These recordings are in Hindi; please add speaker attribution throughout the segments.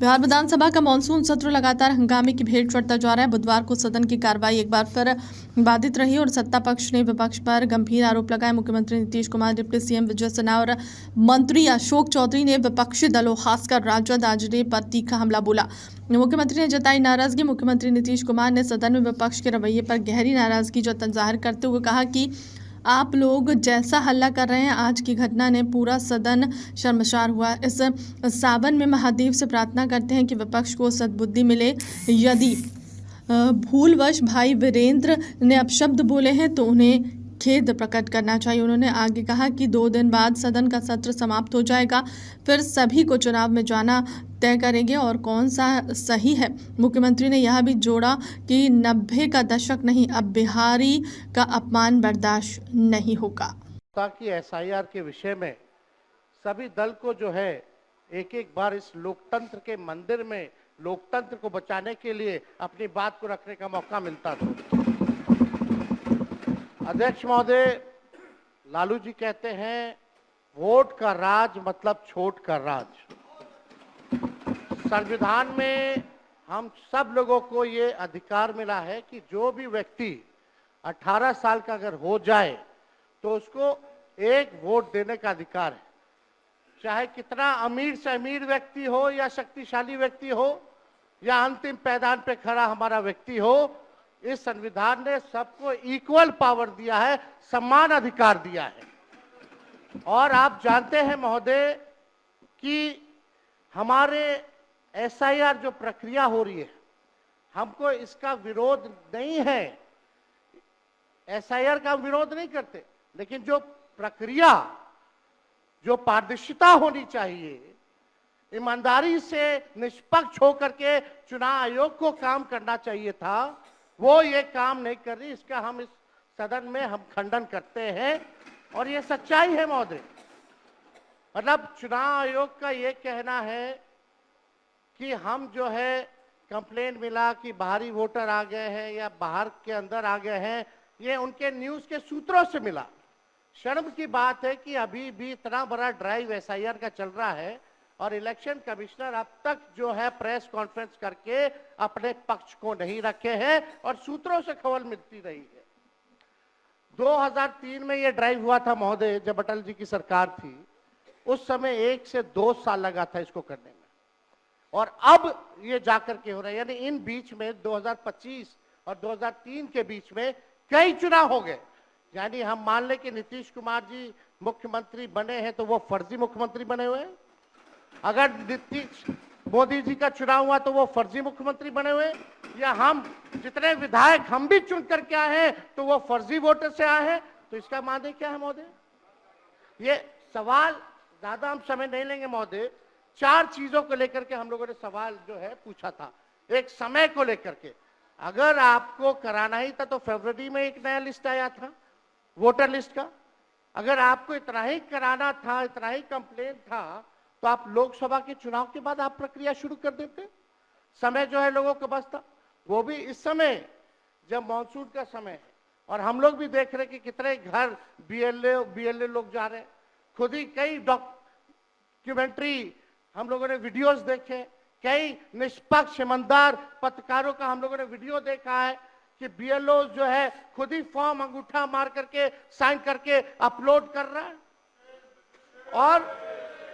Speaker 1: बिहार विधानसभा का मानसून सत्र लगातार हंगामे की भेंट चढ़ता जा रहा है। बुधवार को सदन की कार्रवाई एक बार फिर बाधित रही और सत्ता पक्ष ने विपक्ष पर गंभीर आरोप लगाए। मुख्यमंत्री नीतीश कुमार, डिप्टी सीएम विजय सिन्हा और मंत्री अशोक चौधरी ने विपक्षी दलों खासकर राजद आजडे पर तीखा हमला बोला। मुख्यमंत्री ने जताई नाराजगी। मुख्यमंत्री नीतीश कुमार ने सदन में विपक्ष के रवैये पर गहरी नाराजगी जाहिर करते हुए कहा कि आप लोग जैसा हल्ला कर रहे हैं, आज की घटना ने पूरा सदन शर्मसार हुआ। इस सावन में महादेव से प्रार्थना करते हैं कि विपक्ष को सद्बुद्धि मिले। यदि भूलवश भाई वीरेंद्र ने अपशब्द बोले हैं तो उन्हें खेद प्रकट करना चाहिए। उन्होंने आगे कहा कि 2 दिन बाद सदन का सत्र समाप्त हो जाएगा, फिर सभी को चुनाव में जाना तय करेंगे और कौन सा सही है। मुख्यमंत्री ने यह भी जोड़ा कि 90 का दशक नहीं, अब बिहारी का अपमान बर्दाश्त नहीं होगा।
Speaker 2: ताकि एसआईआर के विषय में सभी दल को जो है एक एक बार इस लोकतंत्र के मंदिर में लोकतंत्र को बचाने के लिए अपनी बात को रखने का मौका मिलता था। अध्यक्ष महोदय, लालू जी कहते हैं वोट का राज मतलब छोट का राज। संविधान में हम सब लोगों को ये अधिकार मिला है कि जो भी व्यक्ति 18 साल का अगर हो जाए तो उसको एक वोट देने का अधिकार है, चाहे कितना अमीर से अमीर व्यक्ति हो या शक्तिशाली व्यक्ति हो या अंतिम पैदान पे खड़ा हमारा व्यक्ति हो। इस संविधान ने सबको इक्वल पावर दिया है, समान अधिकार दिया है। और आप जानते हैं महोदय कि हमारे एसआईआर जो प्रक्रिया हो रही है, हमको इसका विरोध नहीं है, एसआईआर का विरोध नहीं करते, लेकिन जो प्रक्रिया, जो पारदर्शिता होनी चाहिए, ईमानदारी से निष्पक्ष होकर के चुनाव आयोग को काम करना चाहिए था, वो ये काम नहीं कर रही। इसका हम इस सदन में हम खंडन करते हैं और ये सच्चाई है महोदय। मतलब चुनाव आयोग का ये कहना है कि हम जो है कंप्लेंट मिला कि बाहरी वोटर आ गए हैं या बाहर के अंदर आ गए हैं, ये उनके न्यूज के सूत्रों से मिला। शर्म की बात है कि अभी भी इतना बड़ा ड्राइव एसआईआर का चल रहा है और इलेक्शन कमिश्नर अब तक जो है प्रेस कॉन्फ्रेंस करके अपने पक्ष को नहीं रखे हैं और सूत्रों से खबर मिलती रही है। 2003 में ये ड्राइव हुआ था महोदय, जब अटल जी की सरकार थी, उस समय 1 से 2 साल लगा था इसको करने में, और अब ये जाकर के हो रहा है। यानी इन बीच में 2025 और 2003 के बीच में कई चुनाव हो गए। यानी हम मान ले कि नीतीश कुमार जी मुख्यमंत्री बने हैं तो वो फर्जी मुख्यमंत्री बने हुए हैं। अगर नीतीश मोदी जी का चुनाव हुआ तो वो फर्जी मुख्यमंत्री बने हुए, या हम जितने विधायक हम भी चुन करके आए हैं तो वो फर्जी वोटर से आए हैं। तो इसका माने क्या है महोदय? ये सवाल ज्यादा हम समय नहीं लेंगे महोदय। 4 चीजों को लेकर के हम लोगों ने सवाल जो है पूछा था। एक, समय को लेकर के, अगर आपको कराना ही था तो फरवरी में एक नया लिस्ट आया था वोटर लिस्ट का। अगर आपको इतना ही कराना था, इतना ही कंप्लेंट था, तो आप लोकसभा के चुनाव के बाद आप प्रक्रिया शुरू कर देते। समय जो है लोगों के पास था, वो भी इस समय जब मानसून का समय है और हम लोग भी देख रहे हैं कि कितने घर बीएलए लोग जा रहे हैं। खुद ही कई डॉक्यूमेंट्री हम लोगों ने वीडियोस देखे, कई निष्पक्ष ईमानदार पत्रकारों का हम लोगों ने वीडियो देखा है कि बीएलओ जो है खुद ही फॉर्म अंगूठा मार करके साइन करके अपलोड कर रहा है। और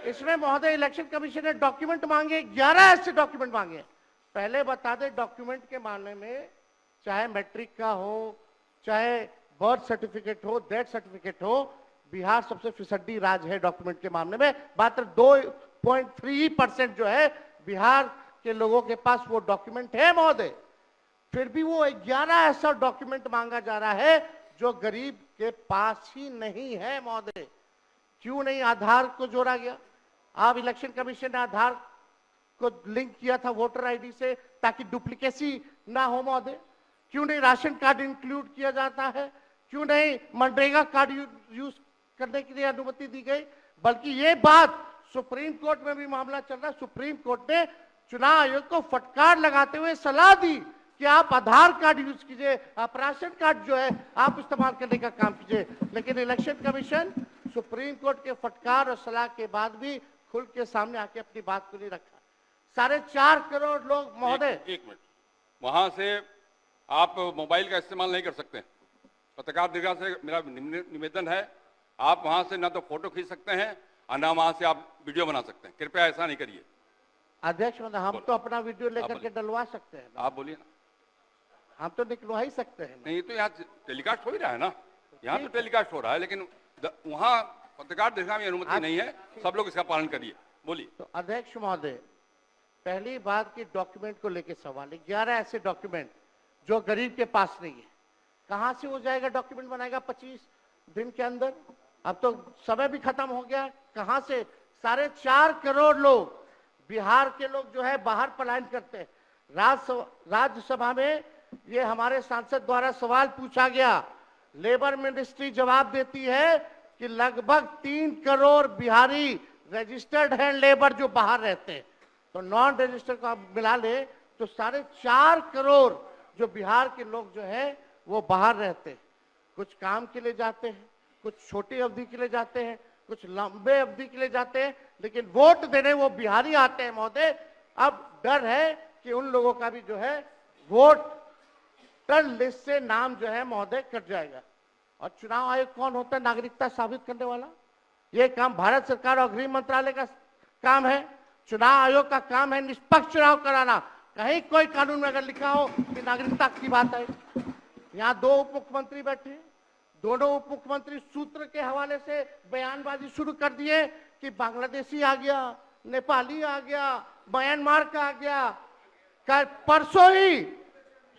Speaker 2: इसमें महोदय इलेक्शन कमीशन ने डॉक्यूमेंट मांगे, 11 ऐसे डॉक्यूमेंट मांगे। पहले बता दें, डॉक्यूमेंट के मामले में चाहे मैट्रिक का हो, चाहे बर्थ सर्टिफिकेट हो, डेथ सर्टिफिकेट हो, बिहार सबसे फिसड्डी राज्य है डॉक्यूमेंट के मामले में। मात्र 2.3% जो है बिहार के लोगों के पास वो डॉक्यूमेंट है महोदय। फिर भी वो 11 ऐसा डॉक्यूमेंट मांगा जा रहा है जो गरीब के पास ही नहीं है महोदय। क्यों नहीं आधार को जोड़ा गया? आप इलेक्शन कमीशन ने आधार को लिंक किया था वोटर आईडी से ताकि डुप्लीकेसी ना हो महोदय। क्यों नहीं राशन कार्ड इंक्लूड किया जाता है? क्यों नहीं मनरेगा कार्ड यूज करने के लिए अनुमति दी गई? बल्कि ये बात सुप्रीम कोर्ट में भी मामला चल रहा है। सुप्रीम कोर्ट ने चुनाव आयोग को फटकार लगाते हुए सलाह दी कि आप आधार कार्ड यूज कीजिए, आप राशन कार्ड जो है आप इस्तेमाल करने का काम कीजिए। लेकिन इलेक्शन कमीशन सुप्रीम कोर्ट के फटकार और सलाह के बाद भी खुल के सामने आके अपनी बात को नहीं रखा। 4.5 करोड़ लोग महोदय।
Speaker 3: एक मिनट, वहां से आप मोबाइल का इस्तेमाल नहीं कर सकते। पत्रकार दीर्घा से मेरा निवेदन है, आप वहां से ना तो फोटो खींच सकते हैं और ना वहां से आप वीडियो बना सकते हैं। कृपया ऐसा नहीं करिए।
Speaker 2: अध्यक्ष महोदय, हम तो अपना वीडियो लेकर के डलवा सकते हैं ना।
Speaker 3: आप बोलिए ना।
Speaker 2: हम तो निकलवा ही सकते हैं ना।
Speaker 3: नहीं, तो यहाँ टेलीकास्ट हो ही रहा है ना, यहाँ तो टेलीकास्ट हो रहा है, लेकिन वहां पत्रकार दीर्घा में अनुमति नहीं है। सब लोग इसका पालन करिए। बोलिए।
Speaker 2: तो अध्यक्ष महोदय, पहली बात की डॉक्यूमेंट को लेकर सवाल है। 11 ऐसे डॉक्यूमेंट जो गरीब के पास नहीं है, कहां से हो जाएगा? डॉक्यूमेंट बनाएगा 25 दिन के अंदर? अब तो समय भी खत्म हो गया है। कहां से 4.5 करोड़ लोग, बिहार के लोग जो है बाहर पलायन करते हैं। राज्यसभा में ये हमारे सांसद द्वारा सवाल पूछा गया, लेबर मिनिस्ट्री जवाब देती है कि लगभग 3 करोड़ बिहारी रजिस्टर्ड हैं लेबर जो बाहर रहते हैं। तो नॉन रजिस्टर्ड को आप मिला ले तो 4.5 करोड़ जो बिहार के लोग जो है वो बाहर रहते हैं। कुछ काम के लिए जाते हैं, कुछ छोटी अवधि के लिए जाते हैं, कुछ लंबे अवधि के लिए जाते हैं, लेकिन वोट देने वो बिहारी आते हैं महोदय। अब डर है कि उन लोगों का भी जो है वोटर लिस्ट से नाम जो है महोदय कट जाएगा। और चुनाव आयोग कौन होता है नागरिकता साबित करने वाला? ये काम भारत सरकार और गृह मंत्रालय का काम है। चुनाव आयोग का काम है निष्पक्ष चुनाव कराना। कहीं कोई कानून में अगर लिखा हो कि नागरिकता की बात है। यहाँ 2 उप मुख्यमंत्री बैठे, दोनों उप मुख्यमंत्री सूत्र के हवाले से बयानबाजी शुरू कर दिए कि बांग्लादेशी आ गया, नेपाली आ गया, म्यांमार का आ गया। कल परसों ही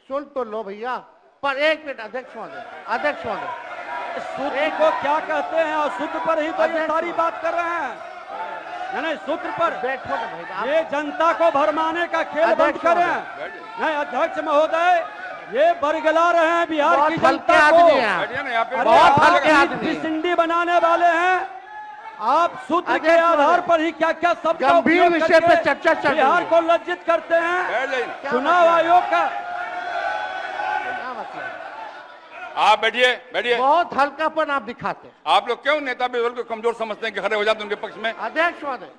Speaker 2: सुन तो लो भैया, पर एक मिनट अध्यक्ष महोदय,
Speaker 4: सूत्र को क्या कहते हैं? और सूत्र पर ही तो ये सारी बात कर रहे हैं। नहीं, सूत्र पर
Speaker 2: बैठो ना भाई।
Speaker 4: ये जनता को भरमाने का खेल बंद करें। नहीं अध्यक्ष महोदय, ये बरगला रहे हैं बिहार की जनता को।
Speaker 3: बहुत
Speaker 2: हल्के आदमी हैं।
Speaker 4: सिंडी बनाने वाले हैं। आप सूत्र के आधार पर ही क्या क्या सब
Speaker 2: गंभीर विषय पे चर्चा चल रही है।
Speaker 4: बिहार को लज्जित करते हैं। चुनाव आयोग का
Speaker 3: आप बैठिए।
Speaker 2: बहुत हल्कापन आप दिखाते हैं।
Speaker 3: आप लोग क्यों नेता विरोध को कमजोर समझते हैं कि खड़े हो जाते हैं उनके पक्ष में?
Speaker 2: अध्यक्ष महोदय,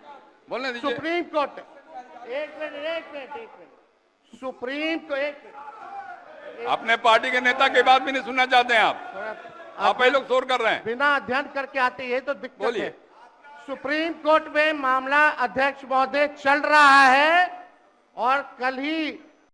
Speaker 3: बोलने दीजिए।
Speaker 2: सुप्रीम कोर्ट, एक मिनट, सुप्रीम को एक मिनट।
Speaker 3: अपने पार्टी के नेता की बात भी नहीं सुनना चाहते हैं आप ही लोग शोर कर रहे हैं।
Speaker 2: बिना अध्ययन करके आते ये तो दिक्कत
Speaker 3: बोलिए।
Speaker 2: है। सुप्रीम कोर्ट में मामला अध्यक्ष महोदय चल रहा है और कल ही